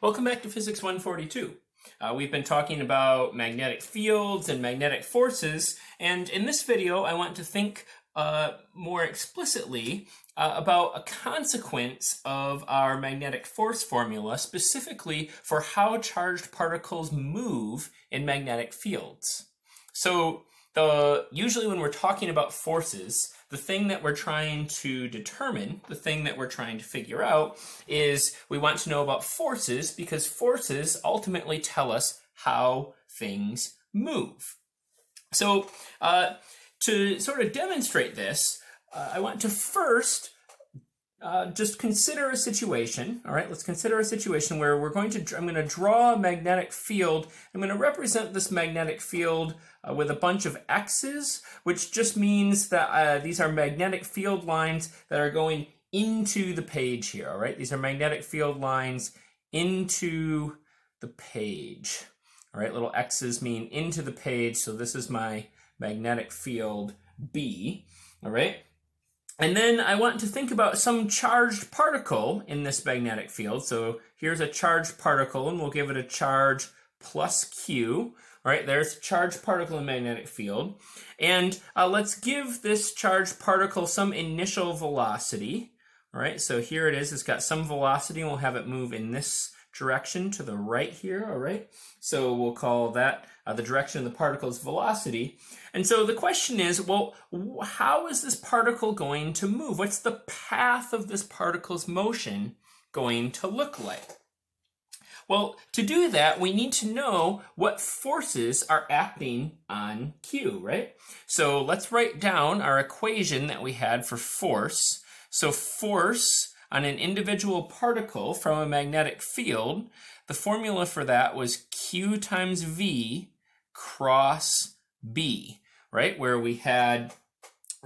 Welcome back to Physics 142. We've been talking about magnetic fields and magnetic forces, and in this video I want to think more explicitly about a consequence of our magnetic force formula, specifically for how charged particles move in magnetic fields. So usually when we're talking about forces, the thing that we're trying to determine, the thing that we're trying to figure out, is we want to know about forces because forces ultimately tell us how things move. So to sort of demonstrate this, I want to first just consider a situation. All right, let's consider a situation where I'm going to draw a magnetic field. I'm going to represent this magnetic field with a bunch of X's, which just means that these are magnetic field lines that are going into the page here. All right, these are magnetic field lines into the page. All right, little X's mean into the page. So this is my magnetic field B. All right. And then I want to think about some charged particle in this magnetic field. So here's a charged particle, and we'll give it a charge plus Q. All right, there's a charged particle in the magnetic field. And let's give this charged particle some initial velocity. All right, so here it is. It's got some velocity, and we'll have it move in this direction to the right here. All right, so we'll call that the direction of the particle's velocity. And so the question is, well, how is this particle going to move? What's the path of this particle's motion going to look like? Well, to do that, we need to know what forces are acting on Q, right? So let's write down our equation that we had for force. So force on an individual particle from a magnetic field, the formula for that was Q times V cross B, right? Where we had,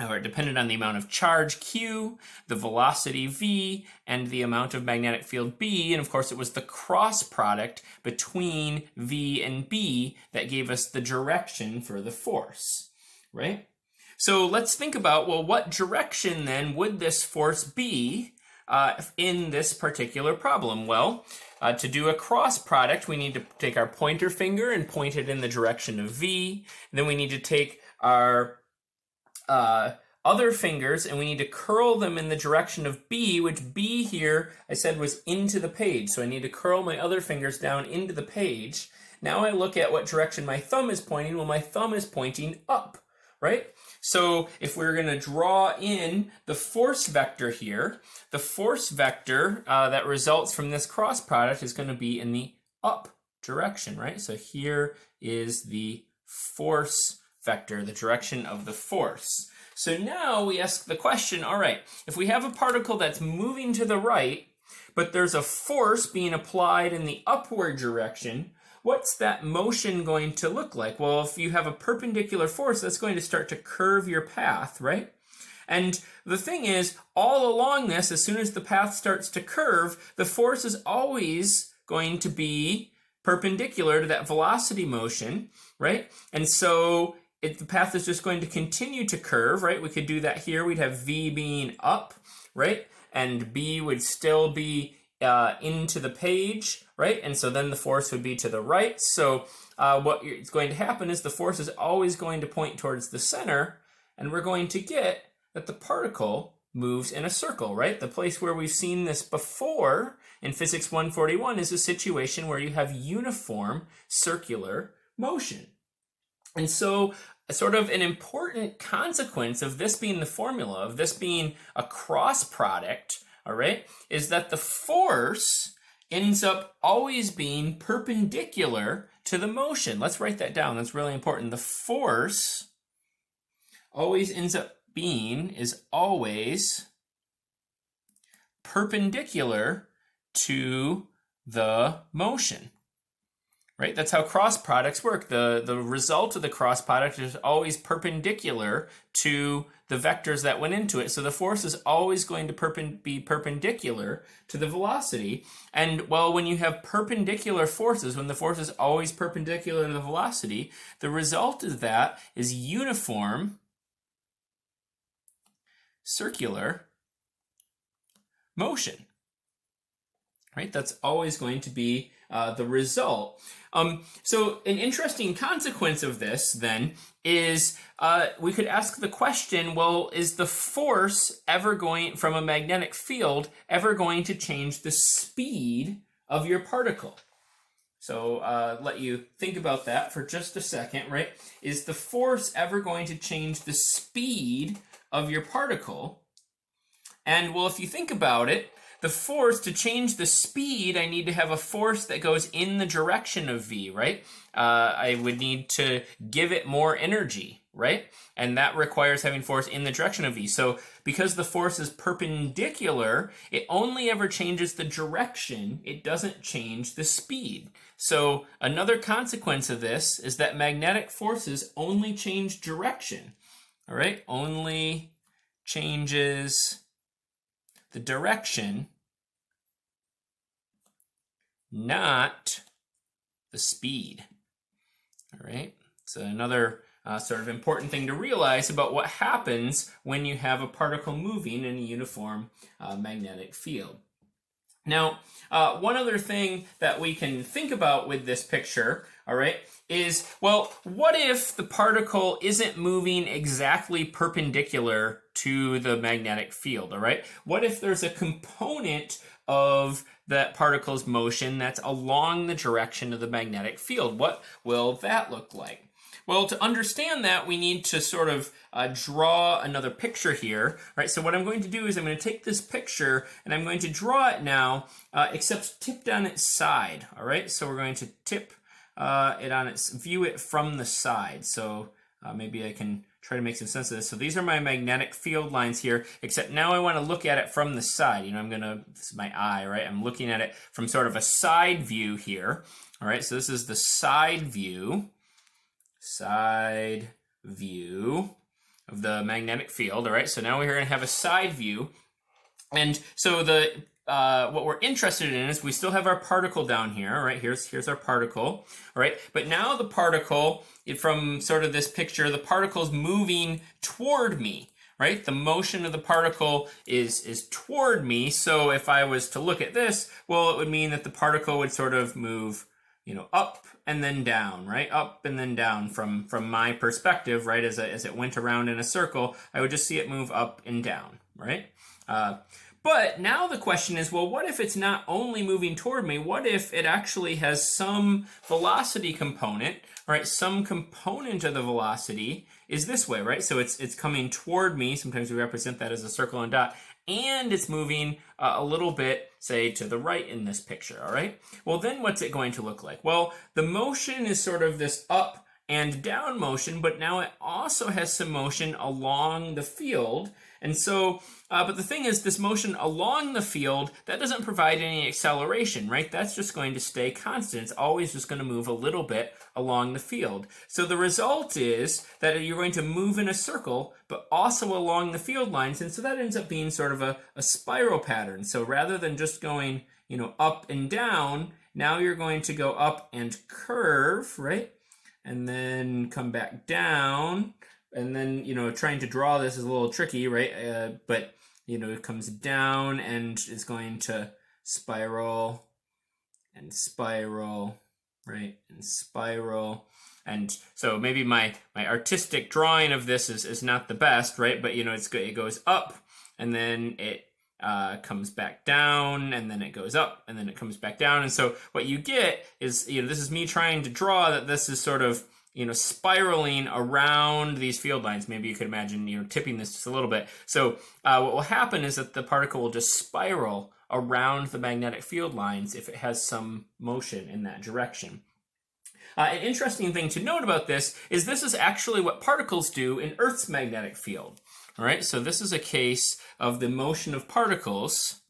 or it depended on the amount of charge Q, the velocity V, and the amount of magnetic field B. And of course, it was the cross product between V and B that gave us the direction for the force, right? So let's think about, well, what direction then would this force be in this particular problem? Well, to do a cross product, we need to take our pointer finger and point it in the direction of V. Then we need to take our other fingers and we need to curl them in the direction of B, which B here I said was into the page. So I need to curl my other fingers down into the page. Now I look at what direction my thumb is pointing. Well, my thumb is pointing up, right? So if we're going to draw in the force vector here, the force vector that results from this cross product is going to be in the up direction, right? So here is the force vector, the direction of the force. So now we ask the question, all right, if we have a particle that's moving to the right, but there's a force being applied in the upward direction, what's that motion going to look like? Well, if you have a perpendicular force, that's going to start to curve your path, right? And the thing is, all along this, as soon as the path starts to curve, the force is always going to be perpendicular to that velocity motion, right? And so the path is just going to continue to curve, right? We could do that here. We'd have V being up, right? And B would still be into the page, right? And so then the force would be to the right. So what is going to happen is the force is always going to point towards the center, and we're going to get that the particle moves in a circle, right? The place where we've seen this before in Physics 141 is a situation where you have uniform circular motion. And so sort of an important consequence of this being the formula, of this being a cross product, all right, is that the force ends up always being perpendicular to the motion. Let's write that down. That's really important. The force always ends up being, is always perpendicular to the motion. Right? That's how cross products work. The result of the cross product is always perpendicular to the vectors that went into it. So the force is always going to be perpendicular to the velocity. And well, when you have perpendicular forces, when the force is always perpendicular to the velocity, the result of that is uniform circular motion. right? That's always going to be the result. So an interesting consequence of this then is we could ask the question, well, is the force ever going from a magnetic field ever going to change the speed of your particle? So let you think about that for just a second, right? Is the force ever going to change the speed of your particle? And well, if you think about it, the force, to change the speed, I need to have a force that goes in the direction of v, right? I would need to give it more energy, right? And that requires having force in the direction of v. So because the force is perpendicular, it only ever changes the direction. It doesn't change the speed. So another consequence of this is that magnetic forces only change direction, all right? Only changes the direction, not the speed. All right. So another sort of important thing to realize about what happens when you have a particle moving in a uniform magnetic field. Now, one other thing that we can think about with this picture, all right, is, well, what if the particle isn't moving exactly perpendicular to the magnetic field, all right? What if there's a component of that particle's motion that's along the direction of the magnetic field? What will that look like? Well, to understand that, we need to sort of draw another picture here, right? So what I'm going to do is I'm going to take this picture and I'm going to draw it now, except tipped on its side, all right? So we're going to tip it on its, view it from the side. So maybe I can try to make some sense of this. So these are my magnetic field lines here, except now I want to look at it from the side. You know, this is my eye, right? I'm looking at it from sort of a side view here, all right? So this is the side view of the magnetic field, all right? So now we're going to have a side view. And so the what we're interested in is we still have our particle down here, all right? Here's our particle, all right? But now the particle, from sort of this picture, the particle's moving toward me, right? The motion of the particle is toward me. So if I was to look at this, well, it would mean that the particle would sort of move, you know, up and then down, right? Up and then down from my perspective, right? As it went around in a circle, I would just see it move up and down, right? But now the question is, well, what if it's not only moving toward me? What if it actually has some velocity component, right? Some component of the velocity is this way, right? So it's coming toward me. Sometimes we represent that as a circle and dot. And it's moving a little bit, say, to the right in this picture, all right? Well, then what's it going to look like? Well, the motion is sort of this up and down motion, but now it also has some motion along the field. And so, but the thing is, this motion along the field, that doesn't provide any acceleration, right? That's just going to stay constant. It's always just going to move a little bit along the field. So the result is that you're going to move in a circle, but also along the field lines. And so that ends up being sort of a spiral pattern. So rather than just going, you know, up and down, now you're going to go up and curve, right? And then come back down. And then, you know, trying to draw this is a little tricky, right? But, you know, it comes down and is going to spiral and spiral, right? And spiral. And so maybe my artistic drawing of this is not the best, right? But, you know, it goes up and then it comes back down, and then it goes up, and then it comes back down. And so what you get is, you know, this is me trying to draw that this is sort of, you know, spiraling around these field lines. Maybe you could imagine, you know, tipping this just a little bit. So what will happen is that the particle will just spiral around the magnetic field lines if it has some motion in that direction. An interesting thing to note about this is actually what particles do in Earth's magnetic field. All right, so this is a case of the motion of particles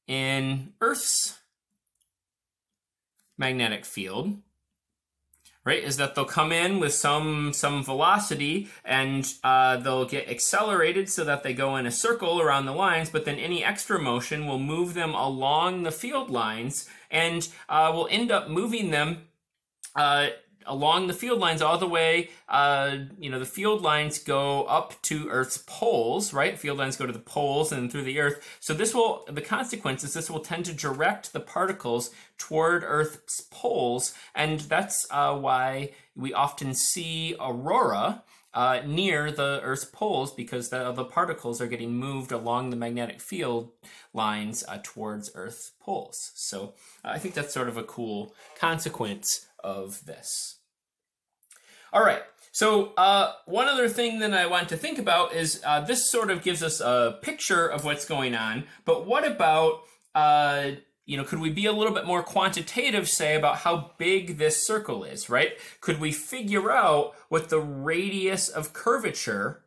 in Earth's magnetic field, right? Is that they'll come in with some velocity and they'll get accelerated so that they go in a circle around the lines, but then any extra motion will move them along the field lines and will end up moving them along the field lines all the way, the field lines go up to Earth's poles, right? Field lines go to the poles and through the Earth. So the consequences, this will tend to direct the particles toward Earth's poles, and that's why we often see aurora near the Earth's poles, because the particles are getting moved along the magnetic field lines towards Earth's poles. So I think that's sort of a cool consequence of this. All right, so one other thing that I want to think about is this sort of gives us a picture of what's going on, but what about could we be a little bit more quantitative, say, about how big this circle is, right? Could we figure out what the radius of curvature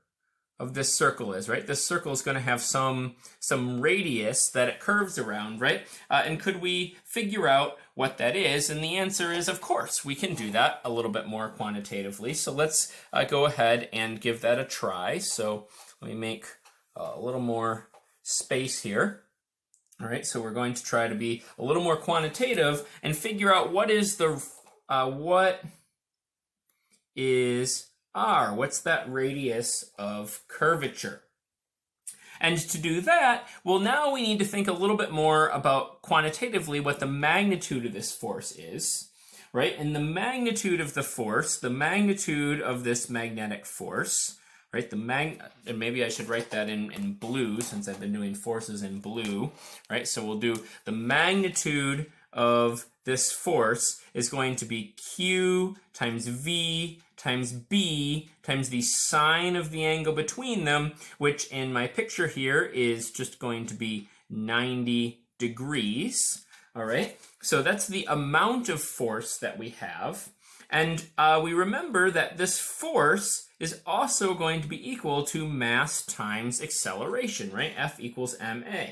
of this circle is, right? This circle is going to have some radius that it curves around, right? And could we figure out what that is? And the answer is, of course, we can do that a little bit more quantitatively. So let's go ahead and give that a try. So let me make a little more space here. All right, so we're going to try to be a little more quantitative and figure out what is r? What's that radius of curvature? And to do that, well, now we need to think a little bit more about quantitatively what the magnitude of this force is, right? And the magnitude of the force, the magnitude of this magnetic force, right? And maybe I should write that in blue, since I've been doing forces in blue, right? So we'll do the magnitude of this force is going to be Q times V times B times the sine of the angle between them, which in my picture here is just going to be 90 degrees. All right, so that's the amount of force that we have. And we remember that this force is also going to be equal to mass times acceleration, right? F equals ma.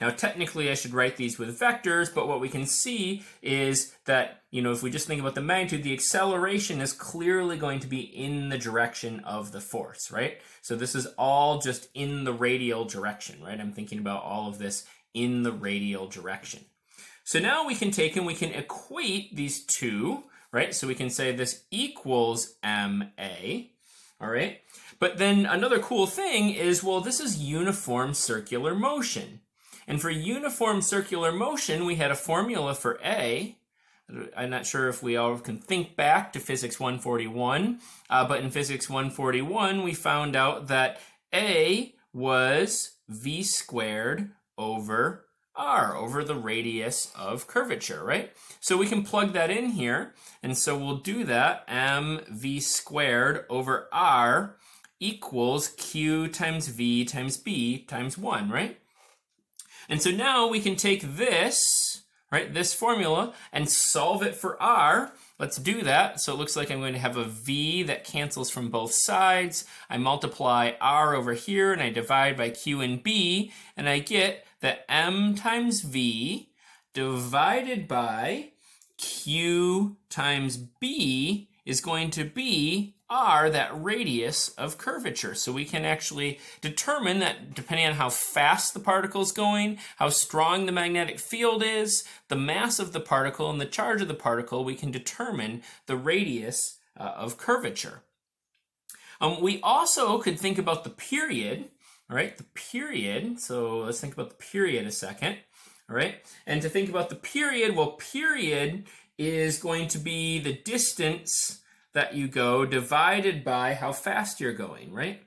Now, technically, I should write these with vectors, but what we can see is that, if we just think about the magnitude, the acceleration is clearly going to be in the direction of the force, right? So this is all just in the radial direction, right? I'm thinking about all of this in the radial direction. So now we can take and we can equate these two, right? So we can say this equals ma, all right? But then another cool thing is, well, this is uniform circular motion. And for uniform circular motion, we had a formula for A. I'm not sure if we all can think back to Physics 141, but in Physics 141, we found out that A was V squared over R, over the radius of curvature, right? So we can plug that in here, and so we'll do that. mv squared over R equals Q times V times B times 1, right? And so now we can take this, right, this formula, and solve it for R. Let's do that. So it looks like I'm going to have a V that cancels from both sides. I multiply R over here, and I divide by Q and B, and I get that M times V divided by Q times B is going to be R, that radius of curvature. So we can actually determine that depending on how fast the particle is going, how strong the magnetic field is, the mass of the particle, and the charge of the particle, we can determine the radius of curvature. We also could think about the period, all right? The period, so let's think about the period a second, all right? And to think about the period, well, period is going to be the distance that you go divided by how fast you're going, right?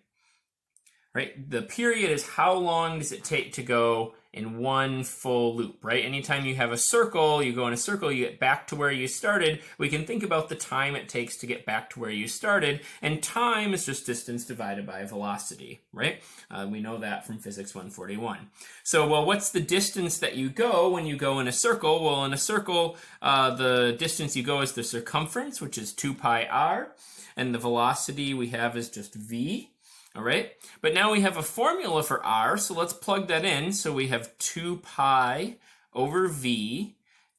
Right? The period is how long does it take to go in one full loop, right? Anytime you have a circle, you go in a circle, you get back to where you started. We can think about the time it takes to get back to where you started, and time is just distance divided by velocity, right? We know that from Physics 141. So, well, what's the distance that you go when you go in a circle? Well, in a circle, the distance you go is the circumference, which is 2 pi r, and the velocity we have is just v. All right, but now we have a formula for r, so let's plug that in. So we have 2 pi over v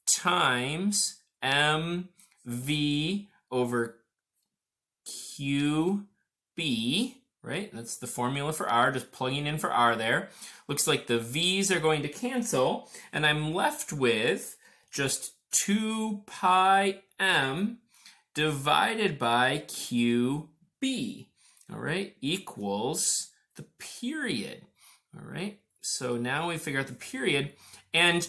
times mv over qb, right? That's the formula for r, just plugging in for r there. Looks like the v's are going to cancel, and I'm left with just 2 pi m divided by QB, all right, equals the period, all right? So now we figure out the period, and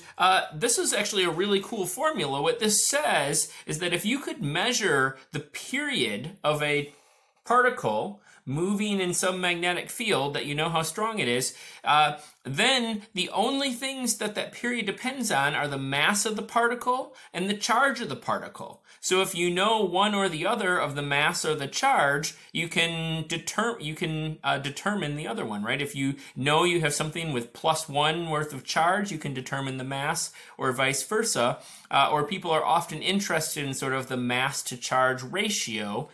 this is actually a really cool formula. What this says is that if you could measure the period of a particle moving in some magnetic field that you know how strong it is, then the only things that that period depends on are the mass of the particle and the charge of the particle. So if you know one or the other of the mass or the charge, you can determine the other one, right? If you know you have something with +1 worth of charge, you can determine the mass, or vice versa. Or people are often interested in sort of the mass to charge ratio.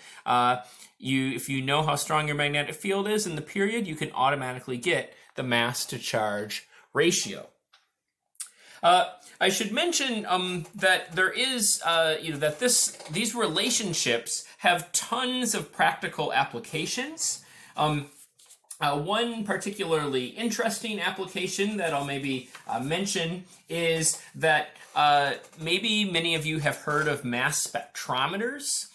If you know how strong your magnetic field is in the period, you can automatically get the mass to charge ratio. I should mention that there is, these relationships have tons of practical applications. One particularly interesting application that I'll maybe mention is that maybe many of you have heard of mass spectrometers.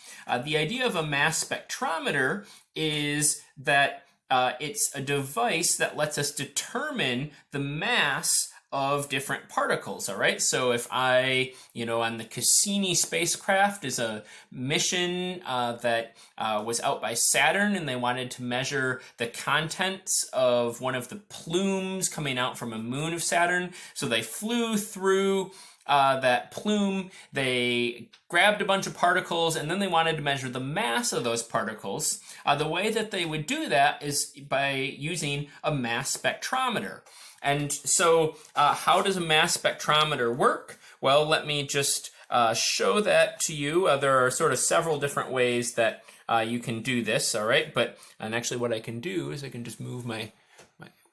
The idea of a mass spectrometer is that it's a device that lets us determine the mass of different particles, all right? So if on the Cassini spacecraft is a mission that was out by Saturn, and they wanted to measure the contents of one of the plumes coming out from a moon of Saturn. So they flew through that plume, they grabbed a bunch of particles, and then they wanted to measure the mass of those particles. The way that they would do that is by using a mass spectrometer. And so how does a mass spectrometer work? Well, let me just show that to you. There are sort of several different ways that you can do this, all right? And actually what I can do is I can just move my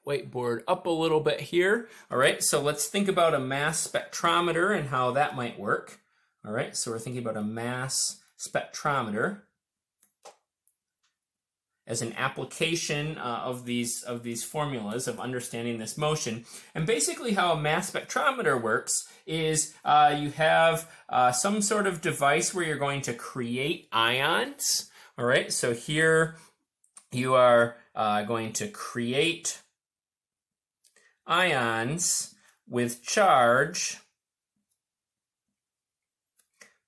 whiteboard up a little bit here. All right, so let's think about a mass spectrometer and how that might work. All right, so we're thinking about a mass spectrometer as an application of these formulas of understanding this motion. And basically how a mass spectrometer works is you have some sort of device where you're going to create ions. All right, so here you are going to create ions with charge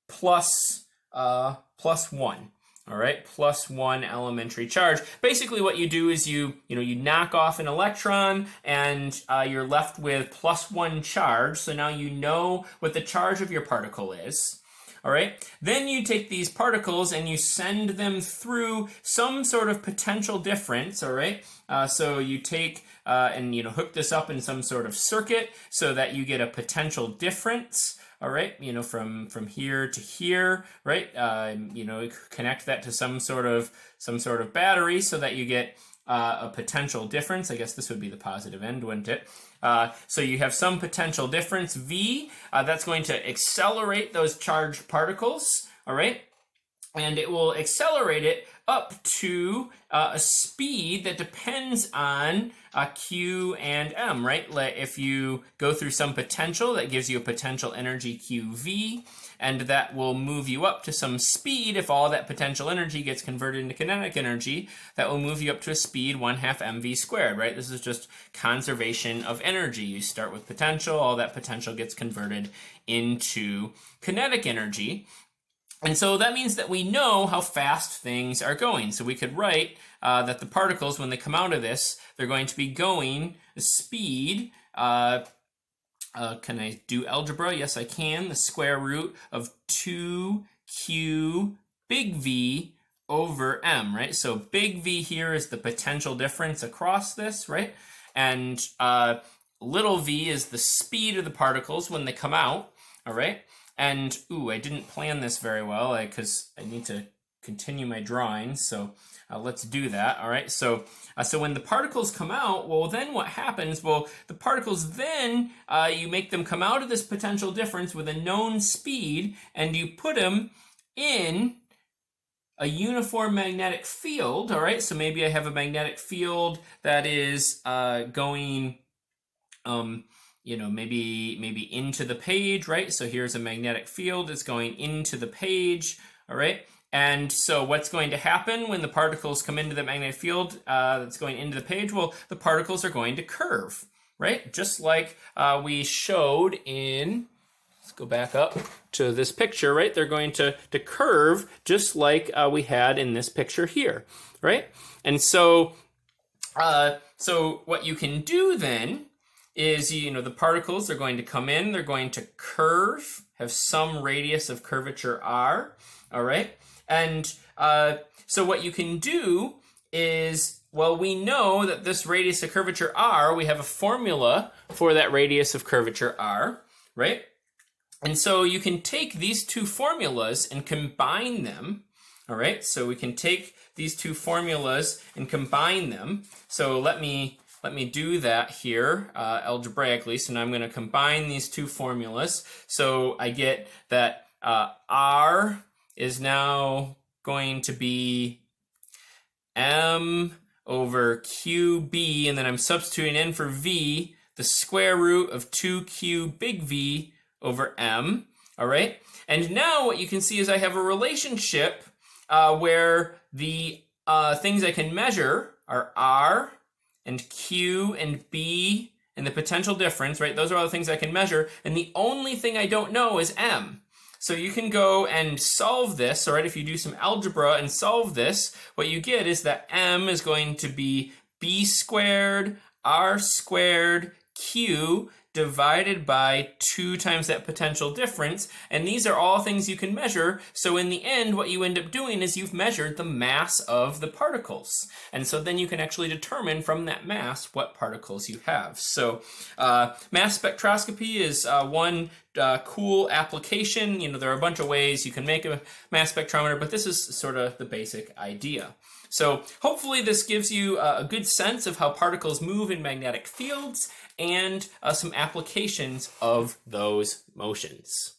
plus 1. All right, plus 1 elementary charge. Basically what you do is you knock off an electron, and you're left with plus 1 charge. So now you know what the charge of your particle is. All right, then you take these particles and you send them through some sort of potential difference. All right, so you take and hook this up in some sort of circuit so that you get a potential difference. All right, from here to here, right? Connect that to some sort of battery so that you get a potential difference. I guess this would be the positive end, wouldn't it? So you have some potential difference, V, that's going to accelerate those charged particles, all right? And it will accelerate it up to a speed that depends on Q and M, right? If you go through some potential, that gives you a potential energy QV, and that will move you up to some speed. If all that potential energy gets converted into kinetic energy, that will move you up to a speed 1/2 mv squared, right? This is just conservation of energy. You start with potential, all that potential gets converted into kinetic energy. And so that means that we know how fast things are going. So we could write that the particles, when they come out of this, they're going to be going a speed. Can I do algebra? Yes, I can. The square root of 2q big V over m, right? So big V here is the potential difference across this, right? And little v is the speed of the particles when they come out, all right? And, I didn't plan this very well because I need to continue my drawings, so let's do that, all right? So when the particles come out, well, then what happens? Well, the particles then, you make them come out of this potential difference with a known speed, and you put them in a uniform magnetic field, all right? So maybe I have a magnetic field that is going... maybe into the page, right? So here's a magnetic field that's going into the page, all right? And so what's going to happen when the particles come into the magnetic field that's going into the page? Well, the particles are going to curve, right? Just like we showed in, let's go back up to this picture, right? They're going to curve just like we had in this picture here, right? And so, so what you can do then is, the particles are going to come in, they're going to curve, have some radius of curvature r, all right? And so what you can do is, well, we know that this radius of curvature r, we have a formula for that radius of curvature r, right? And so you can take these two formulas and combine them, all right? So we can take these two formulas and combine them. So let me do that here algebraically. So now I'm going to combine these two formulas. So I get that r is now going to be m over qb, and then I'm substituting in for v, the square root of 2q big V over m, all right? And now what you can see is I have a relationship where the things I can measure are r and q and b and the potential difference, right? Those are all the things I can measure, and the only thing I don't know is m. So you can go and solve this, all right? If you do some algebra and solve this, what you get is that m is going to be b squared r squared q divided by 2 times that potential difference. And these are all things you can measure. So in the end, what you end up doing is you've measured the mass of the particles. And so then you can actually determine from that mass what particles you have. So mass spectroscopy is one cool application. There are a bunch of ways you can make a mass spectrometer, but this is sort of the basic idea. So hopefully this gives you a good sense of how particles move in magnetic fields and some applications of those motions.